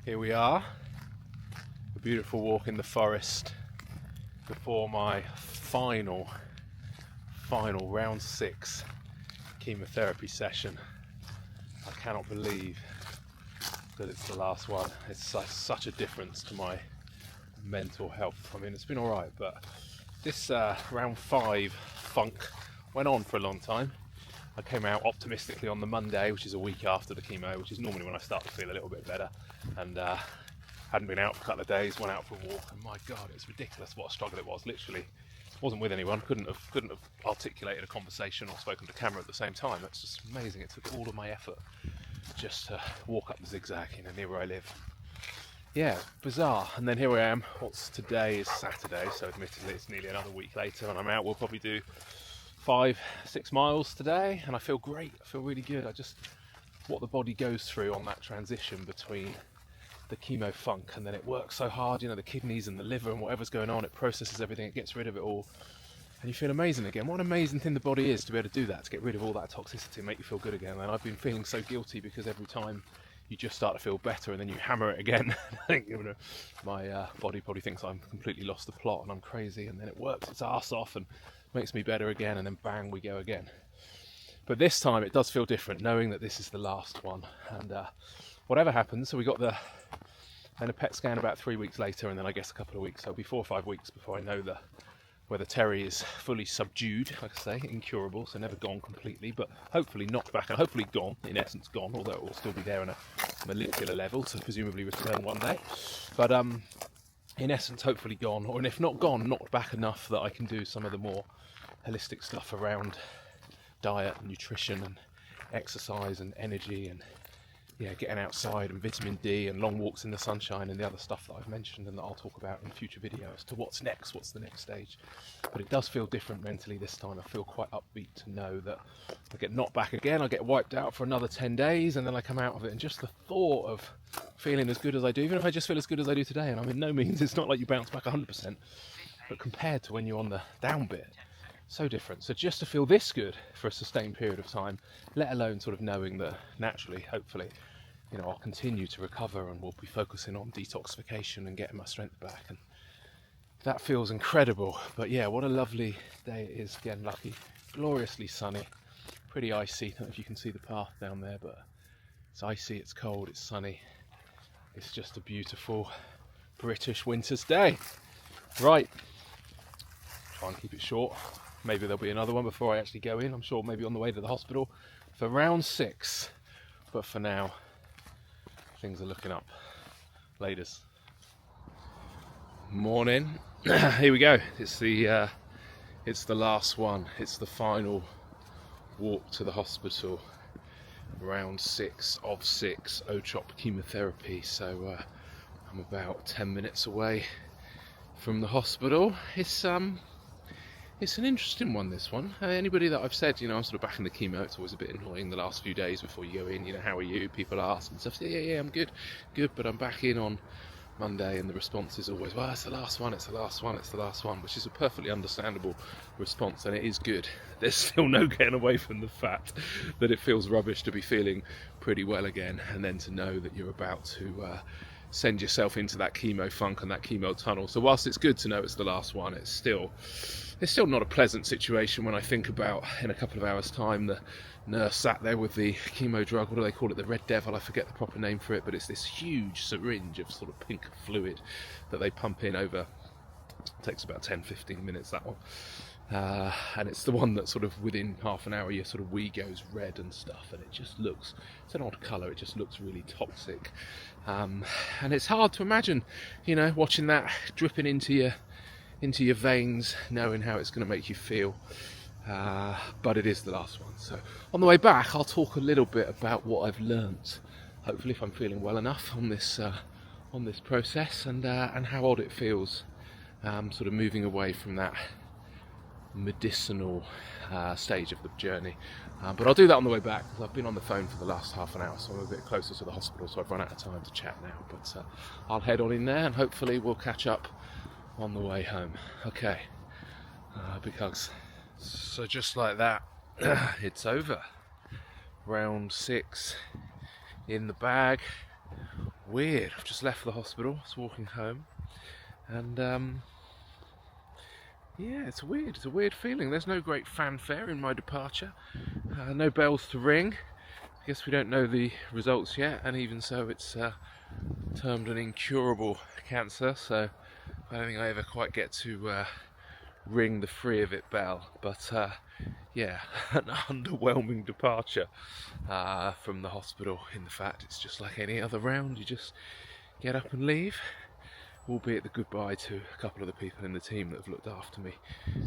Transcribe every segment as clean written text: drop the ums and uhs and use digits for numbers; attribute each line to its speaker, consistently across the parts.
Speaker 1: Here we are, a beautiful walk in the forest before my final round 6 chemotherapy session. I cannot believe that it's the last one. It's such a difference to my mental health. I mean, it's been alright, but this round 5 funk went on for a long time. I came out optimistically on the Monday, which is a week after the chemo, which is normally when I start to feel a little bit better, and hadn't been out for a couple of days, went out for a walk, and my God, it's ridiculous what a struggle it was. Literally, wasn't with anyone, couldn't have articulated a conversation or spoken to camera at the same time. It's just amazing. It took all of my effort just to walk up the zigzag, near where I live. Yeah, bizarre. And then here I am. Today is Saturday, so admittedly it's nearly another week later, and I'm out. We'll probably do 5-6 miles today, and I feel great. I feel really good. What the body goes through on that transition between the chemo funk and then it works so hard, the kidneys and the liver and whatever's going on, it processes everything, it gets rid of it all, and you feel amazing again. What an amazing thing the body is to be able to do that, to get rid of all that toxicity and make you feel good again. And I've been feeling so guilty because every time you just start to feel better and then you hammer it again. I think my body probably thinks I'm completely lost the plot and I'm crazy, and then it works its arse off and makes me better again, and then bang, we go again. But this time it does feel different, knowing that this is the last one, and whatever happens. So we got then a PET scan about 3 weeks later, and then I guess a couple of weeks, so it'll be 4 or 5 weeks before I know whether Terry is fully subdued, like I say, incurable, so never gone completely, but hopefully knocked back, and hopefully gone, in essence gone, although it will still be there on a molecular level to presumably return one day. But in essence, hopefully gone, or if not gone, knocked back enough that I can do some of the more holistic stuff around diet and nutrition and exercise and energy and getting outside and vitamin D and long walks in the sunshine and the other stuff that I've mentioned and that I'll talk about in future videos to what's next, what's the next stage. But it does feel different mentally this time. I feel quite upbeat to know that I get knocked back again, I get wiped out for another 10 days and then I come out of it, and just the thought of feeling as good as I do, even if I just feel as good as I do today, and I mean, no means it's not like you bounce back 100%, but compared to when you're on the down bit, so different. So just to feel this good for a sustained period of time, let alone sort of knowing that naturally, hopefully, I'll continue to recover and we'll be focusing on detoxification and getting my strength back, and that feels incredible. But yeah, what a lovely day it is again. Lucky, gloriously sunny, pretty icy. I don't know if you can see the path down there, but it's icy, it's cold, it's sunny. It's just a beautiful British winter's day. Right, try and keep it short. Maybe there'll be another one before I actually go in. I'm sure maybe on the way to the hospital for round 6. But for now, things are looking up. Laters. Morning. Here we go. It's the last one. It's the final walk to the hospital. Round 6 of 6 OCHOP chemotherapy. So I'm about 10 minutes away from the hospital. It's an interesting one, this one. Anybody that I've said, I'm sort of back in the chemo, it's always a bit annoying the last few days before you go in, how are you? People ask and stuff. Yeah, I'm good, but I'm back in on Monday, and the response is always, well, it's the last one, which is a perfectly understandable response, and it is good. There's still no getting away from the fact that it feels rubbish to be feeling pretty well again, and then to know that you're about to send yourself into that chemo funk and that chemo tunnel. So whilst it's good to know it's the last one, it's still not a pleasant situation when I think about, in a couple of hours time, the nurse sat there with the chemo drug, what do they call it, the Red Devil, I forget the proper name for it, but it's this huge syringe of sort of pink fluid that they pump in over, it takes about 10-15 minutes, that one. And it's the one that sort of within half an hour your sort of wee goes red and stuff, and it just looks, it's an odd colour, it just looks really toxic. And it's hard to imagine, watching that dripping into your veins, knowing how it's going to make you feel. But it is the last one. So on the way back, I'll talk a little bit about what I've learnt. Hopefully, if I'm feeling well enough on this process, and how odd it feels, sort of moving away from that medicinal stage of the journey. But I'll do that on the way back, because I've been on the phone for the last half an hour, so I'm a bit closer to the hospital, so I've run out of time to chat now. But I'll head on in there, and hopefully we'll catch up on the way home. Okay, big hugs. So just like that, it's over. Round 6 in the bag. weird. I've just left the hospital, I was walking home, and yeah, it's weird. It's a weird feeling. There's no great fanfare in my departure, no bells to ring. I guess we don't know the results yet, and even so, it's termed an incurable cancer, so I don't think I ever quite get to ring the free of it bell. But yeah, an underwhelming departure from the hospital. In the fact, it's just like any other round. You just get up and leave. Albeit the goodbye to a couple of the people in the team that have looked after me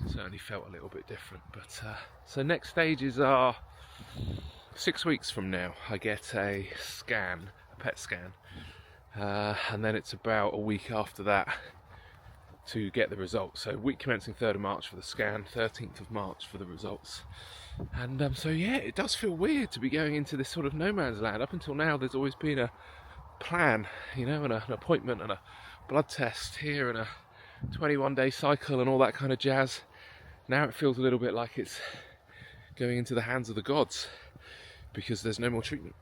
Speaker 1: certainly felt a little bit different. But so next stages are 6 weeks from now. I get a scan, a PET scan, and then it's about a week after that to get the results. So week commencing 3rd of March for the scan, 13th of March for the results. And so yeah, it does feel weird to be going into this sort of no man's land. Up until now, there's always been a plan, you know, and an appointment and a blood test here and a 21-day cycle and all that kind of jazz. Now it feels a little bit like it's going into the hands of the gods because there's no more treatment.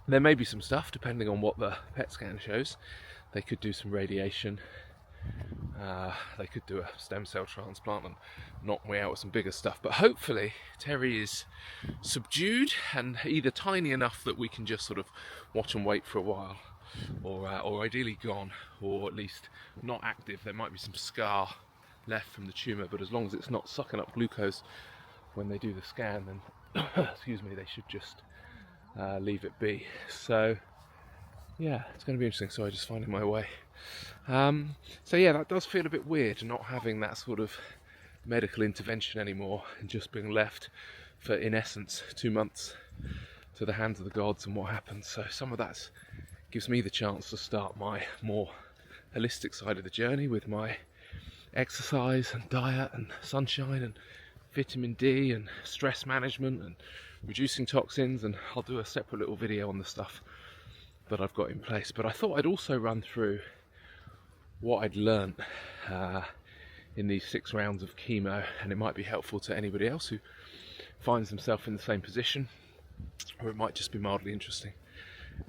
Speaker 1: There may be some stuff depending on what the PET scan shows. They could do some radiation, they could do a stem cell transplant and knock me out with some bigger stuff, but hopefully Terry is subdued and either tiny enough that we can just sort of watch and wait for a while, or ideally gone, or at least not active. There might be some scar left from the tumour, but as long as it's not sucking up glucose when they do the scan, then excuse me, they should just leave it be. So yeah, it's going to be interesting. Sorry, just finding my way. So yeah, that does feel a bit weird, not having that sort of medical intervention anymore and just being left for, in essence, 2 months to the hands of the gods and what happens. So some of that gives me the chance to start my more holistic side of the journey with my exercise and diet and sunshine and vitamin D and stress management and reducing toxins, and I'll do a separate little video on the stuff that I've got in place. But I thought I'd also run through what I'd learnt in these 6 rounds of chemo, and it might be helpful to anybody else who finds themselves in the same position, or it might just be mildly interesting.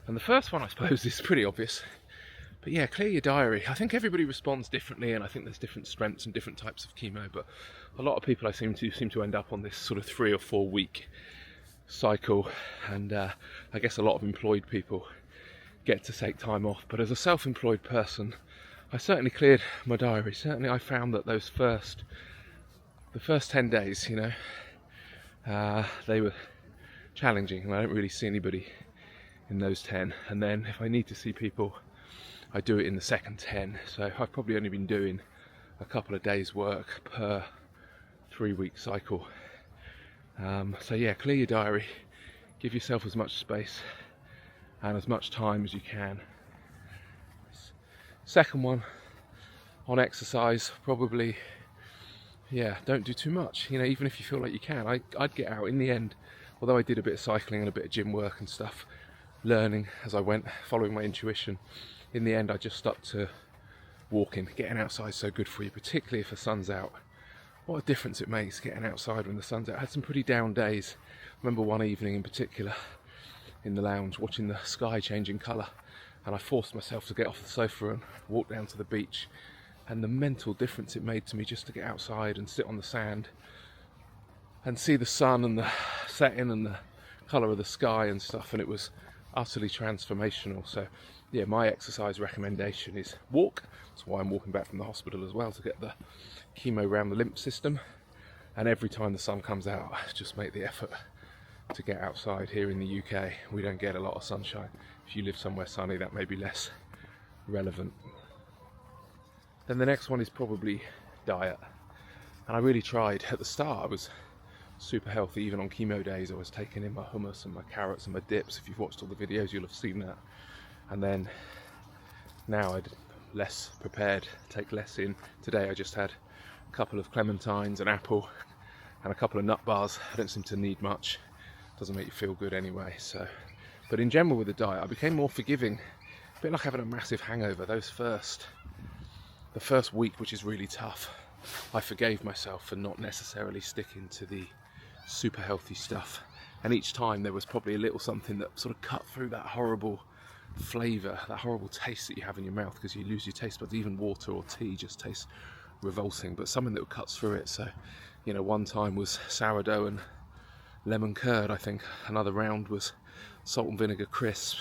Speaker 1: And the first one, I suppose, is pretty obvious, but yeah, clear your diary. I think everybody responds differently, and I think there's different strengths and different types of chemo, but a lot of people I seem to end up on this sort of 3 or 4 week cycle, and I guess a lot of employed people get to take time off. But as a self-employed person, I certainly cleared my diary. Certainly I found that the first 10 days, you know, they were challenging, and I don't really see anybody in those 10. And then if I need to see people, I do it in the second 10. So I've probably only been doing a couple of days work per 3-week cycle. So yeah, clear your diary, give yourself as much space and as much time as you can. Second one, on exercise, probably, yeah, don't do too much. You know, even if you feel like you can, I'd get out in the end. Although I did a bit of cycling and a bit of gym work and stuff, learning as I went, following my intuition, in the end I just stuck to walking. Getting outside is so good for you, particularly if the sun's out. What a difference it makes getting outside when the sun's out. I had some pretty down days. I remember one evening in particular in the lounge watching the sky changing colour, and I forced myself to get off the sofa and walk down to the beach, and the mental difference it made to me just to get outside and sit on the sand and see the sun and the setting and the colour of the sky and stuff, and it was utterly transformational. So yeah, my exercise recommendation is walk. That's why I'm walking back from the hospital as well, to get the chemo round the lymph system. And every time the sun comes out, I just make the effort to get outside. Here in the UK, we don't get a lot of sunshine. If you live somewhere sunny, that may be less relevant. Then the next one is probably diet. And I really tried. At the start, I was super healthy. Even on chemo days, I was taking in my hummus and my carrots and my dips. If you've watched all the videos, you'll have seen that. And then now I'm less prepared, take less in. Today I just had a couple of clementines, an apple and a couple of nut bars. I don't seem to need much. Doesn't make you feel good anyway. So, but in general with the diet, I became more forgiving. A bit like having a massive hangover. The first week, which is really tough, I forgave myself for not necessarily sticking to the super healthy stuff. And each time there was probably a little something that sort of cut through that horrible flavour, that horrible taste that you have in your mouth because you lose your taste buds. Even water or tea just tastes revolting, but something that cuts through it. So, one time was sourdough and lemon curd, I think. Another round was salt and vinegar crisp.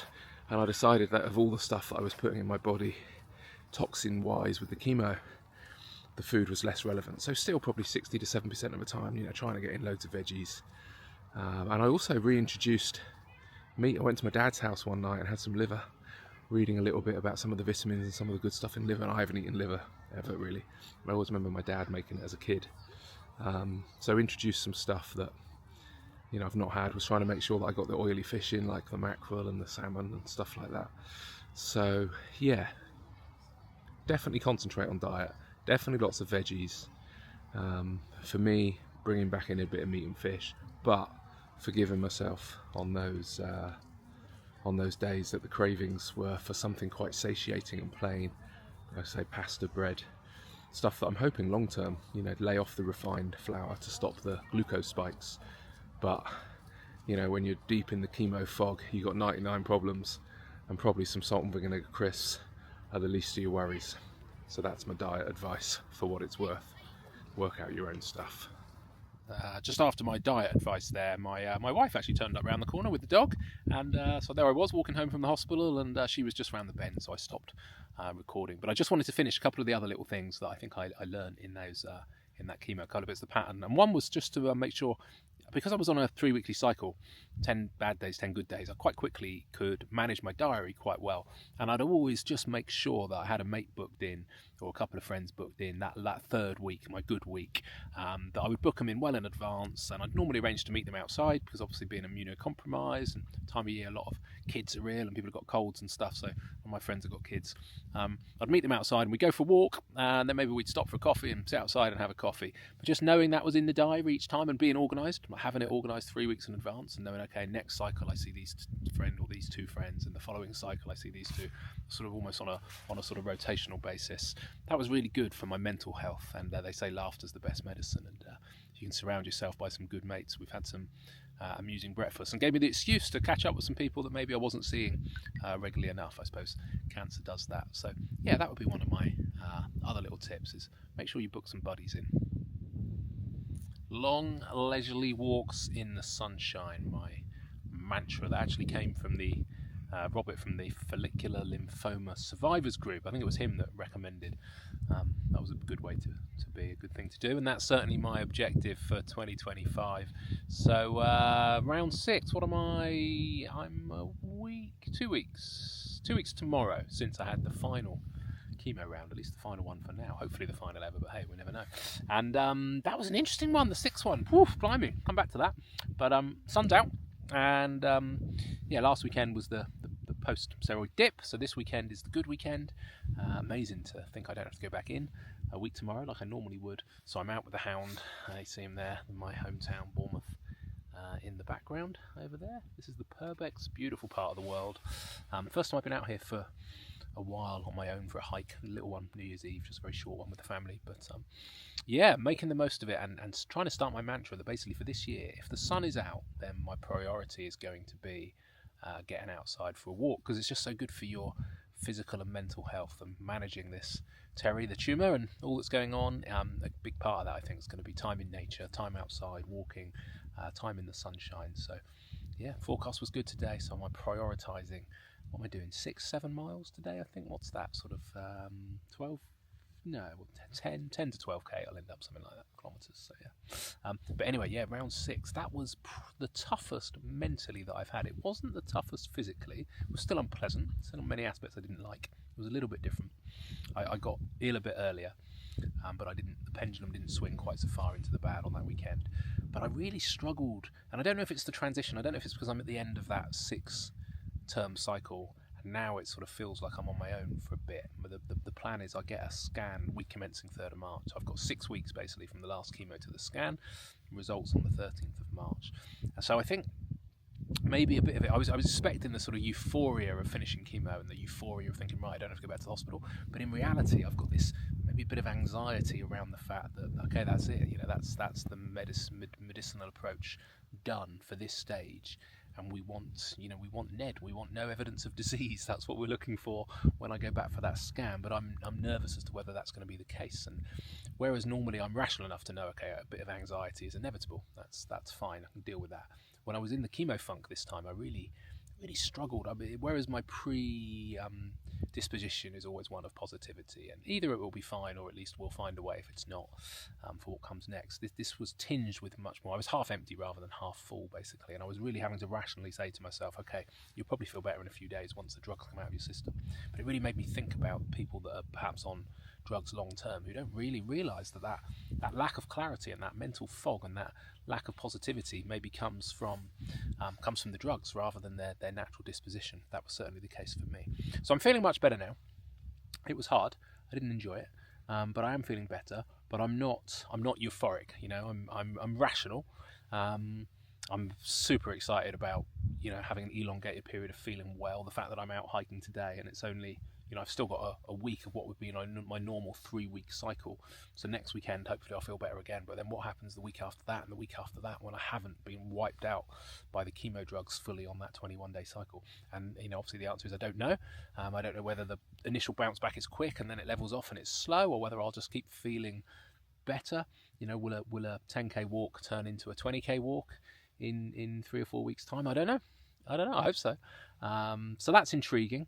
Speaker 1: And I decided that of all the stuff that I was putting in my body, toxin-wise with the chemo, the food was less relevant. So still probably 60 to 7% of the time, trying to get in loads of veggies. And I also reintroduced meat. I went to my dad's house one night and had some liver, reading a little bit about some of the vitamins and some of the good stuff in liver. And I haven't eaten liver ever, really. I always remember my dad making it as a kid. So introduced some stuff that I've not had. Was trying to make sure that I got the oily fish in, like the mackerel and the salmon and stuff like that. So yeah, definitely concentrate on diet. Definitely lots of veggies. For me, bringing back in a bit of meat and fish, but forgiving myself on those days that the cravings were for something quite satiating and plain. Like I say, pasta, bread, stuff that I'm hoping long term, lay off the refined flour to stop the glucose spikes. But when you're deep in the chemo fog, you got 99 problems, and probably some salt and vinegar crisps are the least of your worries. So that's my diet advice for what it's worth. Work out your own stuff. Just after my diet advice there, my wife actually turned up around the corner with the dog, and so there I was walking home from the hospital, and she was just round the bend, so I stopped recording. But I just wanted to finish a couple of the other little things that I think I learned in that chemo, a couple of bits of the pattern. And one was just to make sure, because I was on a 3-weekly cycle, 10 bad days, 10 good days, I quite quickly could manage my diary quite well. And I'd always just make sure that I had a mate booked in, or a couple of friends booked in, that third week, my good week, that I would book them in well in advance. And I'd normally arrange to meet them outside, because obviously being immunocompromised and time of year, a lot of kids are ill and people have got colds and stuff, so all my friends have got kids. I'd meet them outside and we'd go for a walk, and then maybe we'd stop for a coffee and sit outside and have a coffee. But just knowing that was in the diary each time and being organised, having it organised 3 weeks in advance, and knowing, okay, next cycle I see these friend or these two friends, and the following cycle I see these two, sort of almost on a sort of rotational basis. That was really good for my mental health. And they say laughter's the best medicine, and you can surround yourself by some good mates. We've had some amusing breakfast, and gave me the excuse to catch up with some people that maybe I wasn't seeing regularly enough. I suppose cancer does that. So yeah, that would be one of my other little tips, is make sure you book some buddies in. Long leisurely walks in the sunshine, my mantra, that actually came from the Robert from the Follicular Lymphoma Survivors Group. I think it was him that recommended. That was a good way to be, a good thing to do, and that's certainly my objective for 2025. So round 6, what am I? I'm a week, 2 weeks tomorrow since I had the final chemo round, at least the final one for now. Hopefully the final ever, but hey, we never know. And that was an interesting one, the 6th one. Woof, blimey, come back to that. But sun's out, and last weekend was the post-steroid dip, so this weekend is the good weekend. Amazing to think I don't have to go back in a week tomorrow like I normally would. So I'm out with the hound. You see him there in my hometown, Bournemouth, in the background over there. This is the Purbeck's, beautiful part of the world. First time I've been out here for a while on my own for a hike, a little one, New Year's Eve, just a very short one with the family. But making the most of it, and trying to start my mantra that basically for this year, if the sun is out, then my priority is going to be getting outside for a walk, because it's just so good for your physical and mental health, and managing this the tumour and all that's going on. A big part of that, I think, is going to be time in nature, time outside, walking, time in the sunshine. So yeah, forecast was good today, so I'm prioritising. What am I doing? 6-7 miles today, I think. What's that? Sort of 10 to 12k. I'll end up something like that, kilometres. So yeah. But anyway, yeah, round 6. That was the toughest mentally that I've had. It wasn't the toughest physically. It was still unpleasant. Still on many aspects I didn't like. It was a little bit different. I got ill a bit earlier, but the pendulum didn't swing quite so far into the bad on that weekend. But I really struggled, and I don't know if it's the transition. I don't know if it's because I'm at the end of that 6-term cycle, and now it sort of feels like I'm on my own for a bit. But the plan is I get a scan week commencing 3rd of March. I've got 6 weeks basically from the last chemo to the scan. Results on the 13th of March. So I think maybe a bit of it. I was expecting the sort of euphoria of finishing chemo, and the euphoria of thinking, right, I don't have to go back to the hospital. But in reality, I've got this maybe a bit of anxiety around the fact that, okay, that's it. That's the medicinal approach done for this stage. and we want, we want NED, we want no evidence of disease. That's what we're looking for when I go back for that scan. But I'm nervous as to whether that's going to be the case. And whereas normally I'm rational enough to know, okay, a bit of anxiety is inevitable. That's fine. I can deal with that. When I was in the chemo funk this time, I really struggled. Whereas my disposition is always one of positivity, and either it will be fine or at least we'll find a way if it's not, for what comes next. This was tinged with much more. I was half empty rather than half full, basically, and I was really having to rationally say to myself, okay, you'll probably feel better in a few days once the drugs come out of your system. But it really made me think about people that are perhaps on drugs long term who don't really realise that lack of clarity and that mental fog and that lack of positivity maybe comes from the drugs rather than their natural disposition. That was certainly the case for me. So I'm feeling much better now. It was hard. I didn't enjoy it, but I am feeling better. But I'm not euphoric. I'm rational. I'm super excited about having an elongated period of feeling well. The fact that I'm out hiking today and it's only I've still got a week of what would be my normal 3-week cycle. So next weekend, hopefully I'll feel better again. But then what happens the week after that and the week after that when I haven't been wiped out by the chemo drugs fully on that 21-day cycle? And, obviously the answer is I don't know. I don't know whether the initial bounce back is quick and then it levels off and it's slow, or whether I'll just keep feeling better. Will a 10k walk turn into a 20k walk in 3 or 4 weeks' time? I don't know. I hope so. So that's intriguing.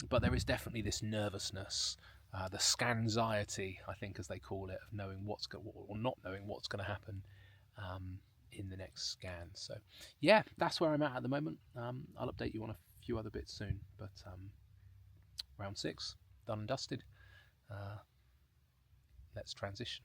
Speaker 1: But there is definitely this nervousness, the scansiety, I think, as they call it, of knowing or not knowing what's going to happen in the next scan. So, yeah, that's where I'm at the moment. I'll update you on a few other bits soon. But round 6, done and dusted. Let's transition.